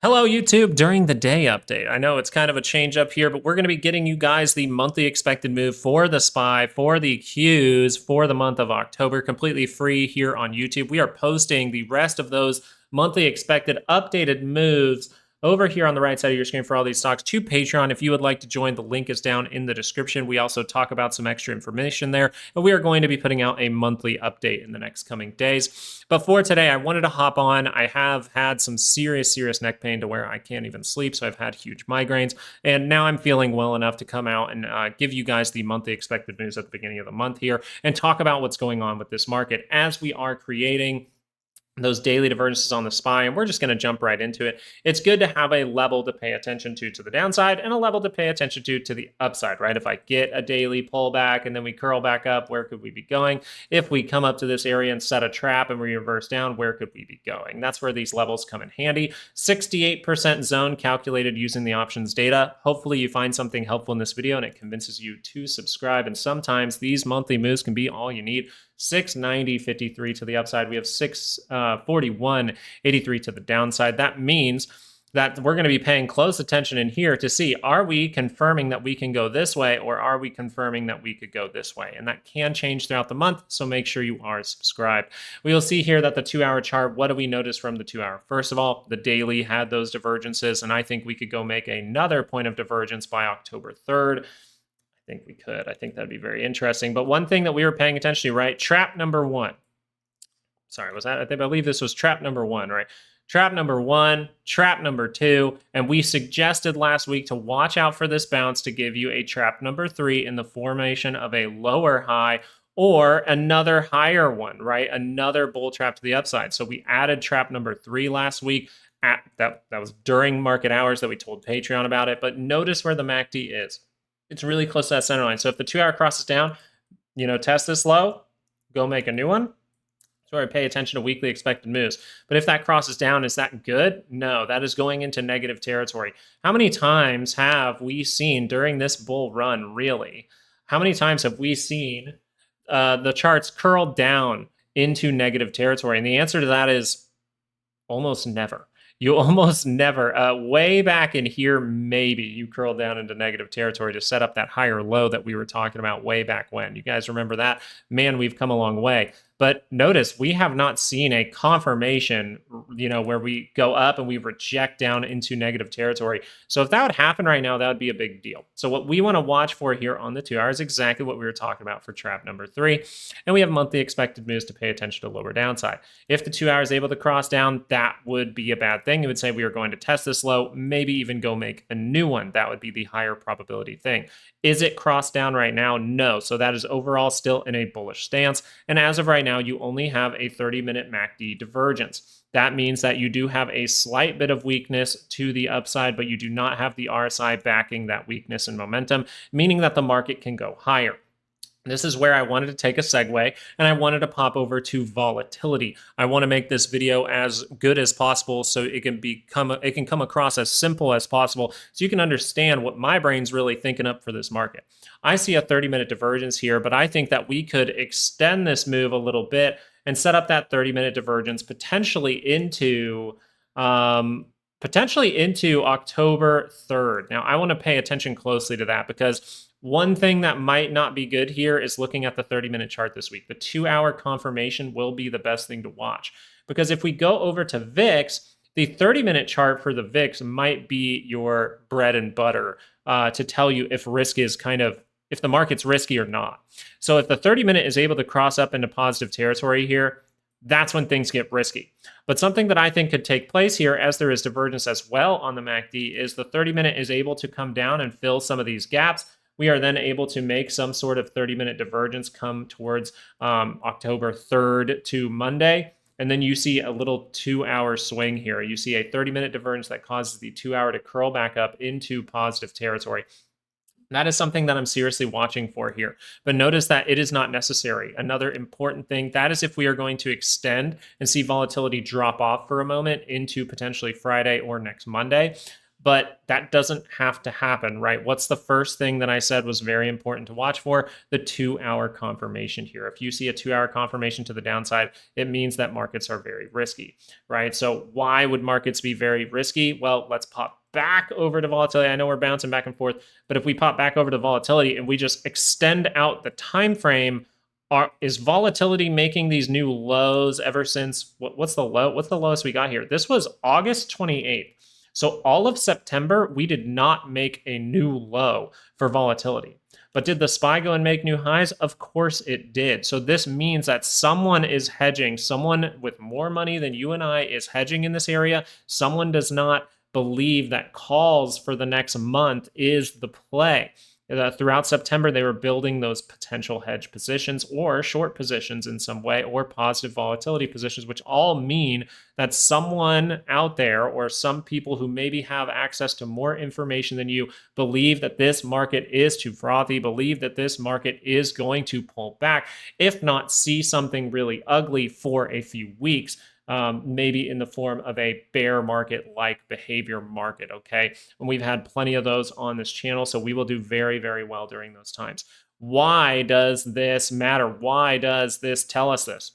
Hello, YouTube, during the day update. I know it's kind of a change up here, but we're going to be getting you guys the monthly expected move for the SPY, for the Qs, for the month of October, completely free here on YouTube. We are posting the rest of those monthly expected updated moves over here on the right side of your screen for all these stocks to Patreon. If you would like to join, the link is down in the description. We also talk about some extra information there, and we are going to be putting out a monthly update in the next coming days. But for today, I wanted to hop on. I have had some serious neck pain to where I can't even sleep, so I've had huge migraines, and now I'm feeling well enough to come out and give you guys the monthly expected news at the beginning of the month here and talk about what's going on with this market as we are creating those daily divergences on the SPY, and we're just going to jump right into it. It's good to have a level to pay attention to the downside and a level to pay attention to the upside, right? If I get a daily pullback and then we curl back up, where could we be going? If we come up to this area and set a trap and we reverse down, where could we be going? That's where these levels come in handy. 68% zone calculated using the options data. Hopefully you find something helpful in this video and it convinces you to subscribe. And sometimes these monthly moves can be all you need. 690.53 to the upside. We have 641.83 to the downside. That means that we're going to be paying close attention in here to see, are we confirming that we can go this way, or are we confirming that we could go this way? And that can change throughout the month, so make sure you are subscribed. We will see here that the 2-hour chart, what do we notice from the 2-hour? First of all, the daily had those divergences, and I think we could go make another point of divergence by October 3rd. I think we could. I think that'd be very interesting. But one thing that we were paying attention to, right? Trap number one. Sorry, was that? I believe this was trap number one, right? Trap number one, trap number two, and we suggested last week to watch out for this bounce to give you a trap number three in the formation of a lower high or another higher one, right? Another bull trap to the upside. So we added trap number three last week. That was during market hours that we told Patreon about it. But notice where the MACD is. It's really close to that center line. So if the 2-hour crosses down, test this low, go make a new one. So I pay attention to weekly expected moves. But if that crosses down, is that good? No, that is going into negative territory. How many times have we seen during this bull run, really? How many times have we seen the charts curl down into negative territory? And the answer to that is almost never. You almost never, way back in here, maybe you curl down into negative territory to set up that higher low that we were talking about way back when. You guys remember that? Man, we've come a long way. But notice we have not seen a confirmation, where we go up and we reject down into negative territory. So if that would happen right now, that would be a big deal. So what we want to watch for here on the 2-hour is exactly what we were talking about for trap number three. And we have monthly expected moves to pay attention to lower downside. If the 2 hour is able to cross down, that would be a bad thing. It would say we are going to test this low, maybe even go make a new one. That would be the higher probability thing. Is it crossed down right now? No. So that is overall still in a bullish stance. And as of right now, you only have a 30-minute MACD divergence. That means that you do have a slight bit of weakness to the upside, but you do not have the RSI backing that weakness and momentum, meaning that the market can go higher. This is where I wanted to take a segue, and I wanted to pop over to volatility. I want to make this video as good as possible so it can come across as simple as possible so you can understand what my brain's really thinking up for this market. I see a 30-minute divergence here, but I think that we could extend this move a little bit and set up that 30-minute divergence potentially into October 3rd. Now, I want to pay attention closely to that because one thing that might not be good here is looking at the 30-minute chart this week. The 2-hour confirmation will be the best thing to watch. Because if we go over to VIX, the 30-minute chart for the VIX might be your bread and butter to tell you if if the market's risky or not. So if the 30-minute is able to cross up into positive territory here, that's when things get risky. But something that I think could take place here, as there is divergence as well on the MACD, is the 30-minute is able to come down and fill some of these gaps. We are then able to make some sort of 30-minute divergence come towards October 3rd to Monday. And then you see a little 2-hour swing here. You see a 30-minute divergence that causes the 2-hour to curl back up into positive territory. That is something that I'm seriously watching for here. But notice that it is not necessary. Another important thing, that is if we are going to extend and see volatility drop off for a moment into potentially Friday or next Monday. but that doesn't have to happen, right? What's the first thing that I said was very important to watch for? The 2-hour confirmation here. If you see a 2-hour confirmation to the downside, it means that markets are very risky, right? So why would markets be very risky? Well, let's pop back over to volatility. I know we're bouncing back and forth, but if we pop back over to volatility and we just extend out the time frame, is volatility making these new lows ever since what's the low? What's the lowest we got here? This was August 28th. So all of September, we did not make a new low for volatility. But did the SPY go and make new highs? Of course it did. So this means that someone is hedging. Someone with more money than you and I is hedging in this area. Someone does not believe that calls for the next month is the play. Throughout September, they were building those potential hedge positions or short positions in some way or positive volatility positions, which all mean that someone out there or some people who maybe have access to more information than you believe that this market is too frothy, believe that this market is going to pull back, if not see something really ugly for a few weeks. Maybe in the form of a bear market-like behavior market, okay? And we've had plenty of those on this channel, so we will do very, very well during those times. Why does this matter? Why does this tell us this?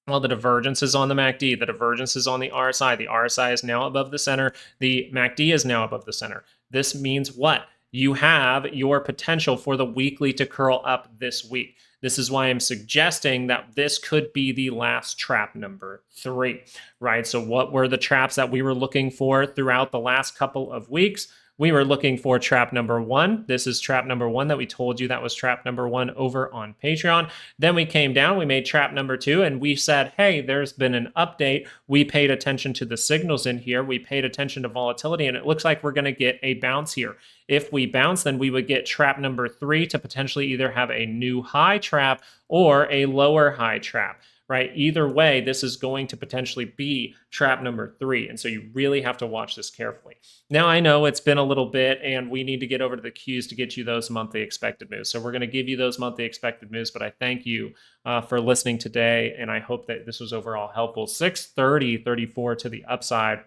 Well, the divergence is on the MACD. The divergence is on the RSI. The RSI is now above the center. The MACD is now above the center. This means what? You have your potential for the weekly to curl up this week. This is why I'm suggesting that this could be the last trap number 3, right? So what were the traps that we were looking for throughout the last couple of weeks? We were looking for trap number 1. This is trap number 1 that we told you that was trap number 1 over on Patreon. Then we came down, we made trap number 2, and we said, hey, there's been an update. We paid attention to the signals in here. We paid attention to volatility, and it looks like we're going to get a bounce here. If we bounce, then we would get trap number 3 to potentially either have a new high trap or a lower high trap, right? Either way, this is going to potentially be trap number 3. And so you really have to watch this carefully. Now, I know it's been a little bit and we need to get over to the Qs to get you those monthly expected moves. So we're going to give you those monthly expected moves, but I thank you for listening today. And I hope that this was overall helpful. 630.34 to the upside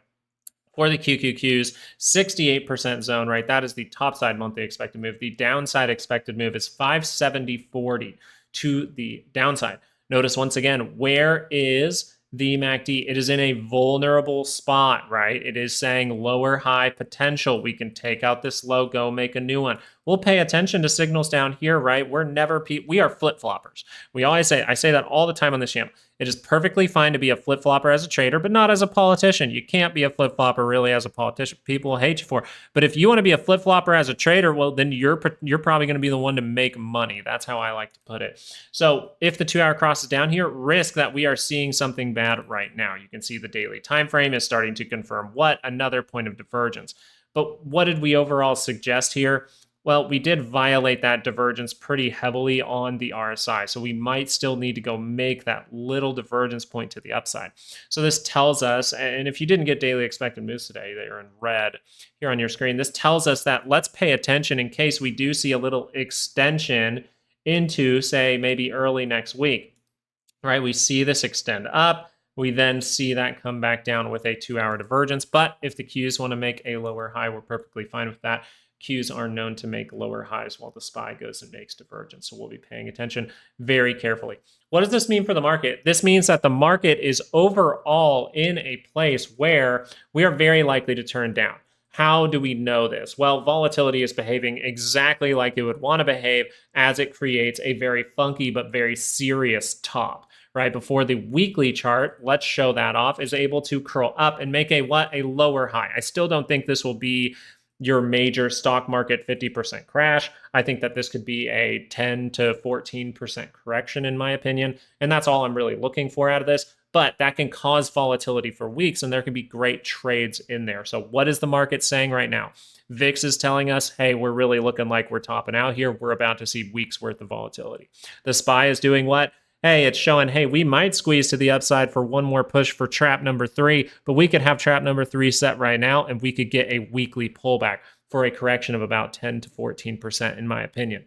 for the QQQs, 68% zone, right? That is the top side monthly expected move. The downside expected move is 570.40 to the downside. Notice once again, where is the MACD? It is in a vulnerable spot, right? It is saying lower high potential. We can take out this low, go make a new one. We'll pay attention to signals down here, right? We are flip-floppers. We always say, I say that all the time on this channel. It is perfectly fine to be a flip-flopper as a trader, but not as a politician. You can't be a flip-flopper really as a politician. People will hate you for it. But if you want to be a flip-flopper as a trader, well, then you're probably going to be the one to make money. That's how I like to put it. So if the 2-hour crosses down here, risk that we are seeing something bad right now. You can see the daily time frame is starting to confirm what? Another point of divergence. But what did we overall suggest here? Well, we did violate that divergence pretty heavily on the RSI, so we might still need to go make that little divergence point to the upside. So this tells us, and if you didn't get daily expected moves today, they are in red here on your screen. This tells us that let's pay attention in case we do see a little extension into, say, maybe early next week, right? We see this extend up. We then see that come back down with a 2-hour divergence. But if the Qs want to make a lower high, we're perfectly fine with that. Qs are known to make lower highs while the SPY goes and makes divergence. So we'll be paying attention very carefully. What does this mean for the market? This means that the market is overall in a place where we are very likely to turn down. How do we know this? Well, volatility is behaving exactly like it would want to behave as it creates a very funky but very serious top. Right before the weekly chart, let's show that off, is able to curl up and make a lower high. I still don't think this will be your major stock market 50% crash. I think that this could be a 10 to 14% correction in my opinion. And that's all I'm really looking for out of this. But that can cause volatility for weeks and there can be great trades in there. So what is the market saying right now? VIX is telling us, hey, we're really looking like we're topping out here. We're about to see weeks worth of volatility. The SPY is doing what? Hey, it's showing, hey, we might squeeze to the upside for one more push for trap number 3, but we could have trap number 3 set right now and we could get a weekly pullback for a correction of about 10 to 14% in my opinion.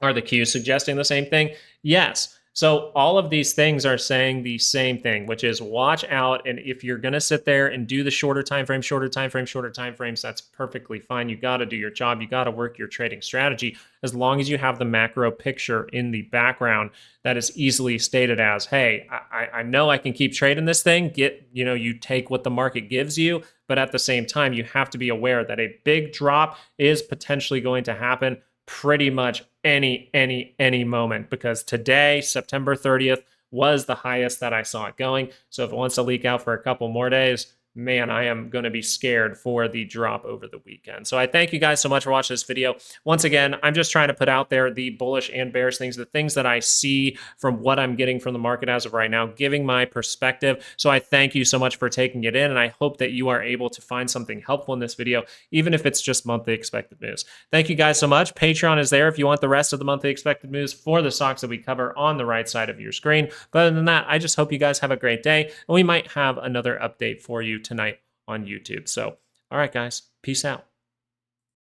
Are the Qs suggesting the same thing? Yes. So all of these things are saying the same thing, which is watch out. And if you're going to sit there and do the shorter time frame, shorter time frame, shorter time frames, that's perfectly fine. You got to do your job. You got to work your trading strategy as long as you have the macro picture in the background that is easily stated as, hey, I know I can keep trading this thing. You take what the market gives you. But at the same time, you have to be aware that a big drop is potentially going to happen pretty much any moment, because today, September 30th, was the highest that I saw it going. So if it wants to leak out for a couple more days, man, I am going to be scared for the drop over the weekend. So I thank you guys so much for watching this video. Once again, I'm just trying to put out there the bullish and bearish things, the things that I see from what I'm getting from the market as of right now, giving my perspective. So I thank you so much for taking it in, and I hope that you are able to find something helpful in this video, even if it's just monthly expected moves. Thank you guys so much. Patreon is there if you want the rest of the monthly expected moves for the stocks that we cover on the right side of your screen. But other than that, I just hope you guys have a great day, and we might have another update for you tonight on YouTube. So, all right, guys, peace out.